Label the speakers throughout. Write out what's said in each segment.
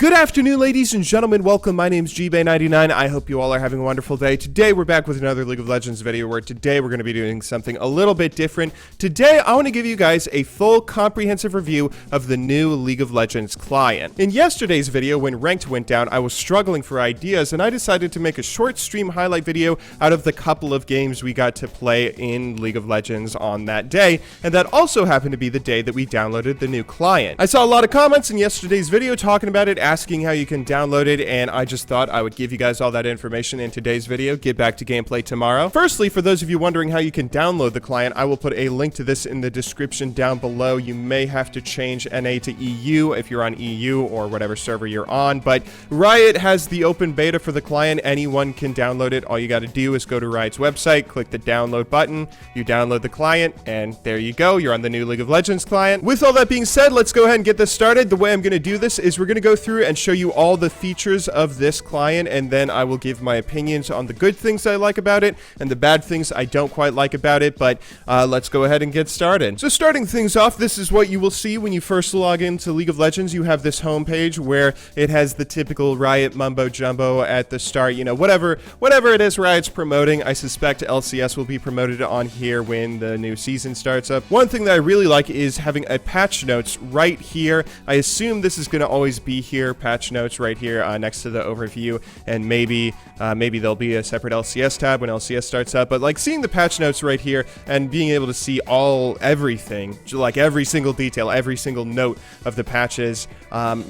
Speaker 1: Good afternoon, ladies and gentlemen. Welcome. My name's GBay99. I hope you all are having a wonderful day. Today, we're back with another League of Legends video where today we're going to be doing something a little bit different. Today, I want to give you guys a full comprehensive review of the new League of Legends client. In yesterday's video, when Ranked went down, I was struggling for ideas and I decided to make a short stream highlight video out of the couple of games we got to play in League of Legends on that day. And that also happened to be the day that we downloaded the new client. I saw a lot of comments in yesterday's video talking about it, asking how you can download it, and I just thought I would give you guys all that information in today's video. Get back to gameplay tomorrow. Firstly, for those of you wondering how you can download the client, I will put a link to this in the description down below. You may have to change NA to EU if you're on EU or whatever server you're on, but Riot has the open beta for the client. Anyone can download it. All you got to do is go to Riot's website, click the download button, you download the client, and there you go. You're on the new League of Legends client. With all that being said, let's go ahead and get this started. The way I'm going to do this is we're going to go through and show you all the features of this client, and then I will give my opinions on the good things I like about it and the bad things I don't quite like about it. But let's go ahead and get started. So starting things off, this is what you will see when you first log into League of Legends. You have this homepage where it has the typical Riot mumbo jumbo at the start, you know, whatever it is Riot's promoting. I suspect LCS will be promoted on here when the new season starts up. One thing that I really like is having a patch notes right here. I assume this is going to always be here, patch notes right here next to the overview, and maybe there'll be a separate LCS tab when LCS starts up. But like seeing the patch notes right here and being able to see everything, like every single detail, every single note of the patches,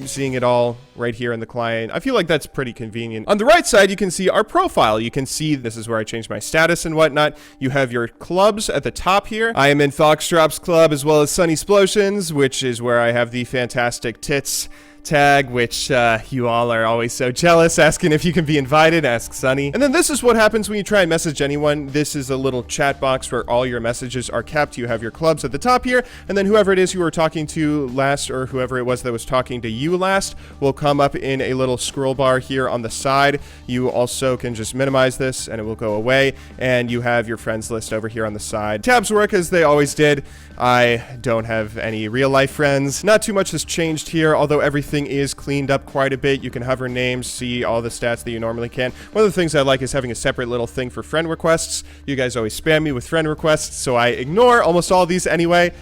Speaker 1: seeing it all right here in the client, I feel like that's pretty convenient. On the right side, you can see our profile. You can see this is where I changed my status and whatnot. You have your clubs at the top here. I am in Foxdrop's club as well as Sunny Explosions, which is where I have the fantastic tits tag, which you all are always so jealous, asking if you can be invited. Ask Sunny. And then this is what happens when you try and message anyone. This is a little chat box where all your messages are kept. You have your clubs at the top here, and then whoever it is you were talking to last, or whoever it was that was talking to you last, will come up in a little scroll bar here on the side. You also can just minimize this and it will go away, and you have your friends list over here on the side. Tabs work as they always did. I don't have any real life friends. Not too much has changed here, although everything is cleaned up quite a bit. You can hover names, see all the stats that you normally can. One of the things I like is having a separate little thing for friend requests. You guys always spam me with friend requests, so I ignore almost all these anyway.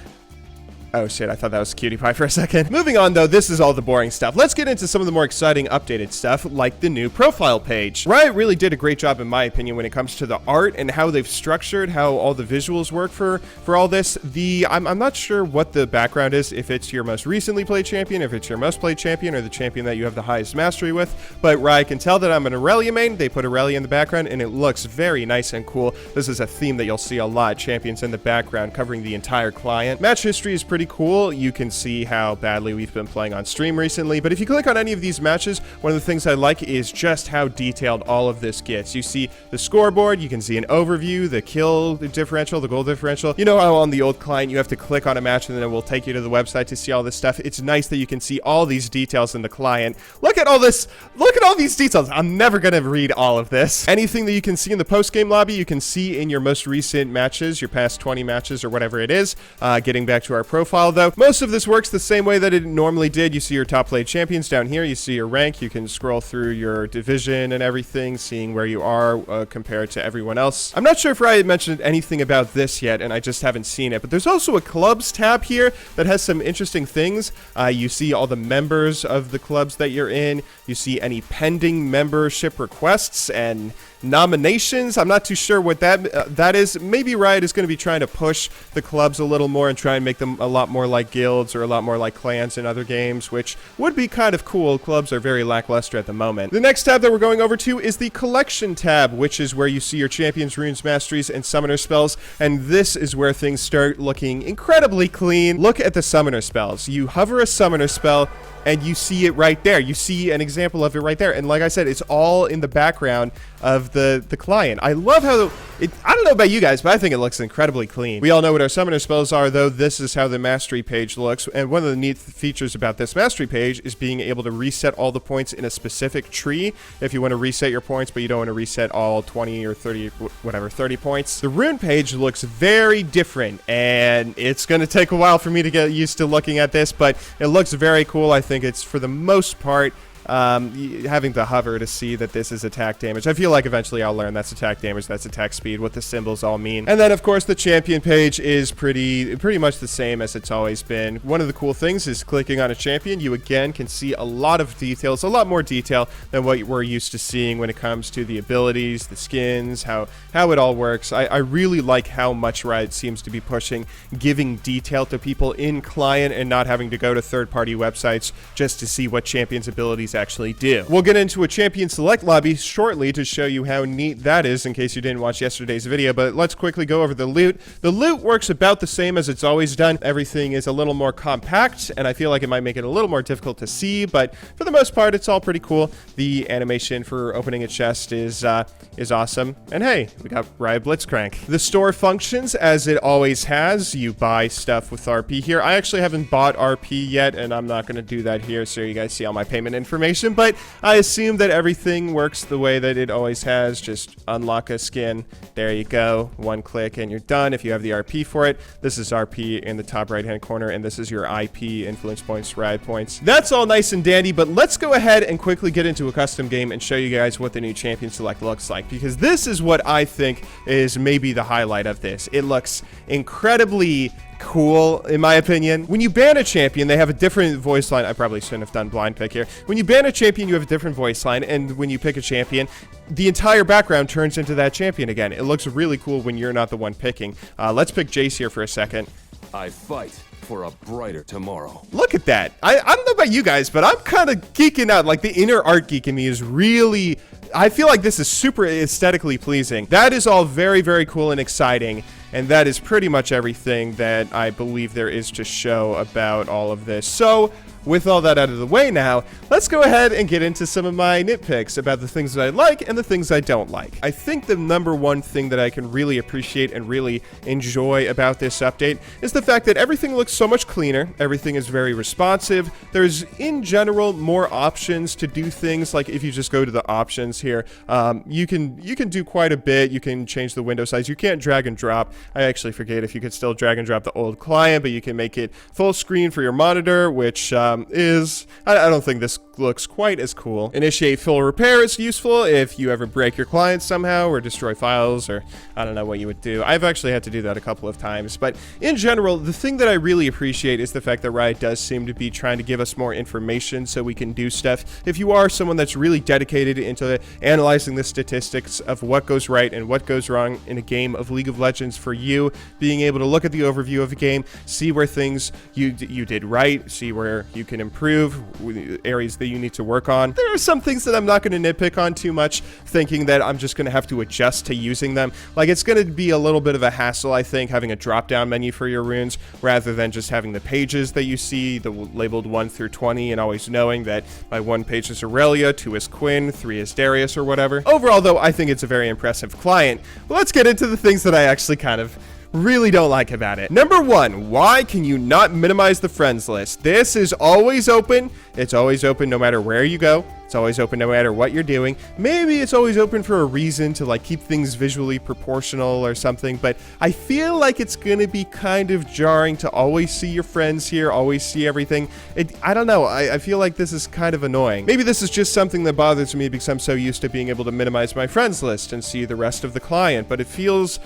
Speaker 1: Oh shit, I thought that was Cutie Pie for a second. Moving on though, this is all the boring stuff. Let's get into some of the more exciting updated stuff, like the new profile page. Riot really did a great job, in my opinion, when it comes to the art and how they've structured, how all the visuals work for all this. I'm not sure what the background is, if it's your most recently played champion, if it's your most played champion, or the champion that you have the highest mastery with, but Riot can tell that I'm an Aurelia main. They put Aurelia in the background and it looks very nice and cool. This is a theme that you'll see a lot, champions in the background covering the entire client. Match history is pretty cool. You can see how badly we've been playing on stream recently, but if you click on any of these matches, one of the things I like is just how detailed all of this gets. You see the scoreboard, you can see an overview, the kill differential, the goal differential. You know how on the old client you have to click on a match and then it will take you to the website to see all this stuff. It's nice that you can see all these details in the client. Look at all this, look at all these details. I'm never gonna read all of this. Anything that you can see in the post-game lobby, you can see in your most recent matches, your past 20 matches or whatever it is. Getting back to our profile though, most of this works the same way that it normally did. You see your top played champions down here. You see your rank. You can scroll through your division and everything, seeing where you are compared to everyone else. I'm not sure if Riot mentioned anything about this yet, and I just haven't seen it, but there's also a clubs tab here that has some interesting things. You see all the members of the clubs that you're in. You see any pending membership requests and nominations. I'm not too sure what that is. Maybe Riot is going to be trying to push the clubs a little more and try and make them a lot more like guilds or a lot more like clans in other games, which would be kind of cool. Clubs are very lackluster at the moment. The next tab that we're going over to is the collection tab, which is where you see your champions, runes, masteries, and summoner spells, and this is where things start looking incredibly clean. Look at the summoner spells. You hover a summoner spell and you see it right there. You see an example of it right there. And like I said, it's all in the background of the client. I love how I don't know about you guys, but I think it looks incredibly clean. We all know what our summoner spells are, though. This is how the mastery page looks. And one of the neat features about this mastery page is being able to reset all the points in a specific tree. If you want to reset your points, but you don't want to reset all 20 or 30, whatever, 30 points. The rune page looks very different, and it's going to take a while for me to get used to looking at this, but it looks very cool. I think it's, for the most part, having to hover to see that this is attack damage. I feel like eventually I'll learn that's attack damage, that's attack speed, what the symbols all mean. And then, of course, the champion page is pretty much the same as it's always been. One of the cool things is clicking on a champion, you again can see a lot of details, a lot more detail than what we're used to seeing when it comes to the abilities, the skins, how it all works. I really like how much Riot seems to be pushing, giving detail to people in client and not having to go to third-party websites just to see what champions' abilities actually do. We'll get into a champion select lobby shortly to show you how neat that is in case you didn't watch yesterday's video, but let's quickly go over the loot. The loot works about the same as it's always done. Everything is a little more compact, and I feel like it might make it a little more difficult to see, but for the most part, it's all pretty cool. The animation for opening a chest is awesome. And hey, we got Riot Blitzcrank. The store functions as it always has. You buy stuff with RP here. I actually haven't bought RP yet, and I'm not going to do that here so you guys see all my payment information, but I assume that everything works the way that it always has. Just unlock a skin. There you go. One click and you're done if you have the RP for it. This is RP in the top right-hand corner, and this is your IP, influence points, Riot points. That's all nice and dandy, but let's go ahead and quickly get into a custom game and show you guys what the new champion select looks like, because this is what I think is maybe the highlight of this. It looks incredibly cool, in my opinion. When you ban a champion, they have a different voice line. I probably shouldn't have done blind pick here. When you ban a champion, you have a different voice line, and when you pick a champion, the entire background turns into that champion again. It looks really cool when you're not the one picking. Let's pick Jace here for a second.
Speaker 2: I fight for a brighter tomorrow.
Speaker 1: Look at that. I don't know about you guys, but I'm kind of geeking out. Like, the inner art geek in me is really... I feel like this is super aesthetically pleasing. That is all very, very cool and exciting. And that is pretty much everything that I believe there is to show about all of this. So, with all that out of the way now, let's go ahead and get into some of my nitpicks about the things that I like and the things I don't like. I think the number one thing that I can really appreciate and really enjoy about this update is the fact that everything looks so much cleaner, everything is very responsive, there's in general more options to do things. Like if you just go to the options here, you can do quite a bit. You can change the window size. You can't drag and drop. I actually forget if you could still drag and drop the old client, but you can make it full screen for your monitor, which I don't think this looks quite as cool. Initiate full repair is useful if you ever break your client somehow or destroy files, or I don't know what you would do. I've actually had to do that a couple of times, but in general, the thing that I really appreciate is the fact that Riot does seem to be trying to give us more information so we can do stuff. If you are someone that's really dedicated into analyzing the statistics of what goes right and what goes wrong in a game of League of Legends for you, being able to look at the overview of a game, see where things you did right, see where you can improve, areas that you need to work on. There are some things that I'm not going to nitpick on too much, thinking that I'm just going to have to adjust to using them. Like, it's going to be a little bit of a hassle, I think, having a drop-down menu for your runes rather than just having the pages that you see, labeled 1 through 20, and always knowing that my 1 page is Aurelia, 2 is Quinn, 3 is Darius, or whatever. Overall, though, I think it's a very impressive client. But let's get into the things that I actually kind of really don't like about it. Number 1, why can you not minimize the friends list? This is always open. It's always open no matter where you go. It's always open no matter what you're doing. Maybe it's always open for a reason to like keep things visually proportional or something, but I feel like it's gonna be kind of jarring to always see your friends here, always see everything. I don't know, I feel like this is kind of annoying. Maybe this is just something that bothers me because I'm so used to being able to minimize my friends list and see the rest of the client, but it feels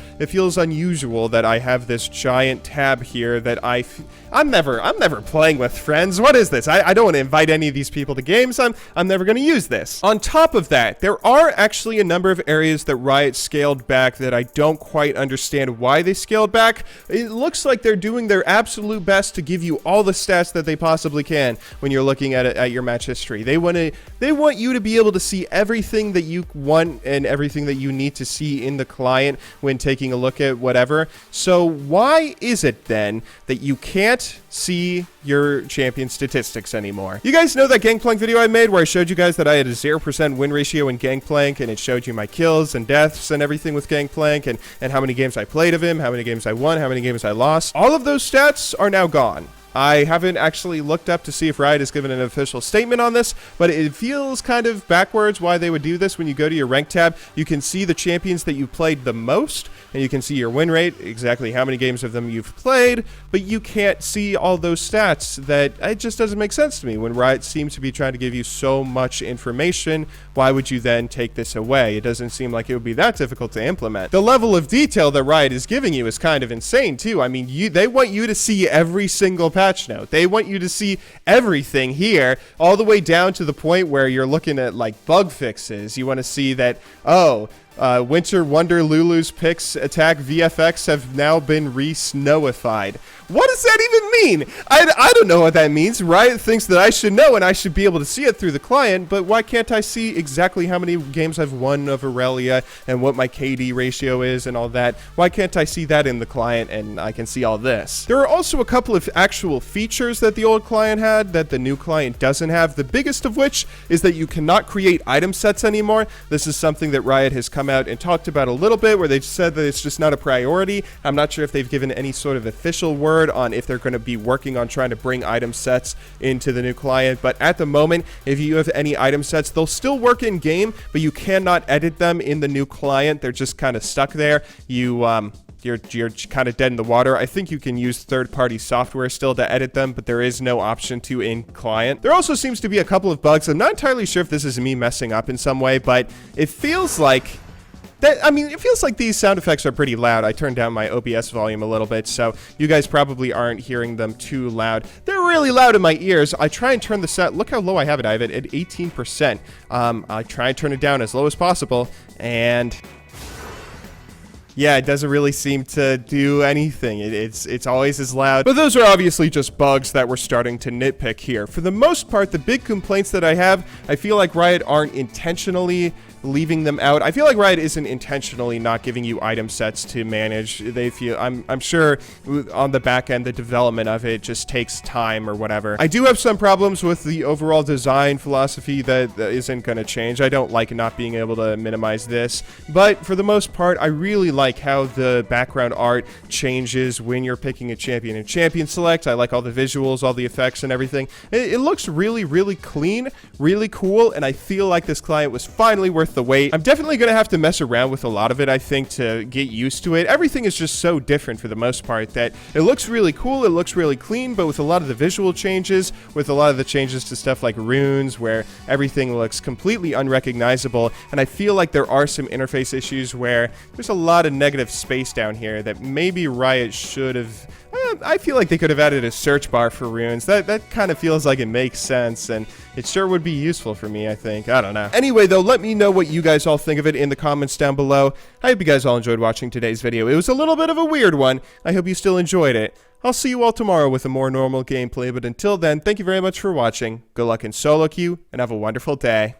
Speaker 1: unusual that I have this giant tab here that I'm never playing with friends. What is this? I don't want to invite any of these people to games. I'm never going to use this. On top of that, there are actually a number of areas that Riot scaled back that I don't quite understand why they scaled back. It looks like they're doing their absolute best to give you all the stats that they possibly can when you're looking at it at your match history. They want you to be able to see everything that you want and everything that you need to see in the client when taking a look at whatever. So why is it then that you can't see your champion statistics anymore? You guys know that Gangplank video I made where I showed you guys that I had a 0% win ratio in Gangplank, and it showed you my kills and deaths and everything with Gangplank, and how many games I played of him, how many games I won, how many games I lost. All of those stats are now gone. I haven't actually looked up to see if Riot has given an official statement on this, but it feels kind of backwards why they would do this. When you go to your rank tab, you can see the champions that you played the most, and you can see your win rate, exactly how many games of them you've played, but you can't see all those stats. That it just doesn't make sense to me. When Riot seems to be trying to give you so much information, why would you then take this away? It doesn't seem like it would be that difficult to implement. The level of detail that Riot is giving you is kind of insane too. I mean, they want you to see every single patch note. They want you to see everything here, all the way down to the point where you're looking at like bug fixes. You want to see that, oh, Winter Wonder Lulu's picks attack VFX have now been re-snowified. What does that even mean? I don't know what that means. Riot thinks that I should know and I should be able to see it through the client, but why can't I see exactly how many games I've won of Aurelia and what my KD ratio is and all that? Why can't I see that in the client and I can see all this? There are also a couple of actual features that the old client had that the new client doesn't have, the biggest of which is that you cannot create item sets anymore. This is something that Riot has come out and talked about a little bit, where they've said that it's just not a priority. I'm not sure if they've given any sort of official word on if they're going to be working on trying to bring item sets into the new client, but at the moment, if you have any item sets, they'll still work in game, but you cannot edit them in the new client. They're just kind of stuck there. You're kind of dead in the water. I think you can use third-party software still to edit them, but there is no option to in client. There also seems to be a couple of bugs. I'm not entirely sure if this is me messing up in some way, but it feels like it feels like these sound effects are pretty loud. I turned down my OBS volume a little bit, so you guys probably aren't hearing them too loud. They're really loud in my ears. I try and turn the set. Look how low I have it. I have it at 18%. I try and turn it down as low as possible, and yeah, it doesn't really seem to do anything. It's always as loud. But those are obviously just bugs that we're starting to nitpick here. For the most part, the big complaints that I have, I feel like Riot aren't intentionally leaving them out. I feel like Riot isn't intentionally not giving you item sets to manage. They feel, I'm sure on the back end, the development of it just takes time or whatever. I do have some problems with the overall design philosophy that isn't going to change. I don't like not being able to minimize this, but for the most part, I really like how the background art changes when you're picking a champion in Champion Select. I like all the visuals, all the effects and everything. It looks really, really clean, really cool, and I feel like this client was finally worth the wait. I'm definitely going to have to mess around with a lot of it, I think, to get used to it. Everything is just so different for the most part that it looks really cool, it looks really clean, but with a lot of the visual changes, with a lot of the changes to stuff like runes, where everything looks completely unrecognizable, and I feel like there are some interface issues where there's a lot of negative space down here that maybe Riot should have. I feel like they could have added a search bar for runes. That kind of feels like it makes sense, and it sure would be useful for me, I think. I don't know. Anyway, though, let me know what you guys all think of it in the comments down below. I hope you guys all enjoyed watching today's video. It was a little bit of a weird one. I hope you still enjoyed it. I'll see you all tomorrow with a more normal gameplay, but until then, thank you very much for watching. Good luck in solo queue, and have a wonderful day.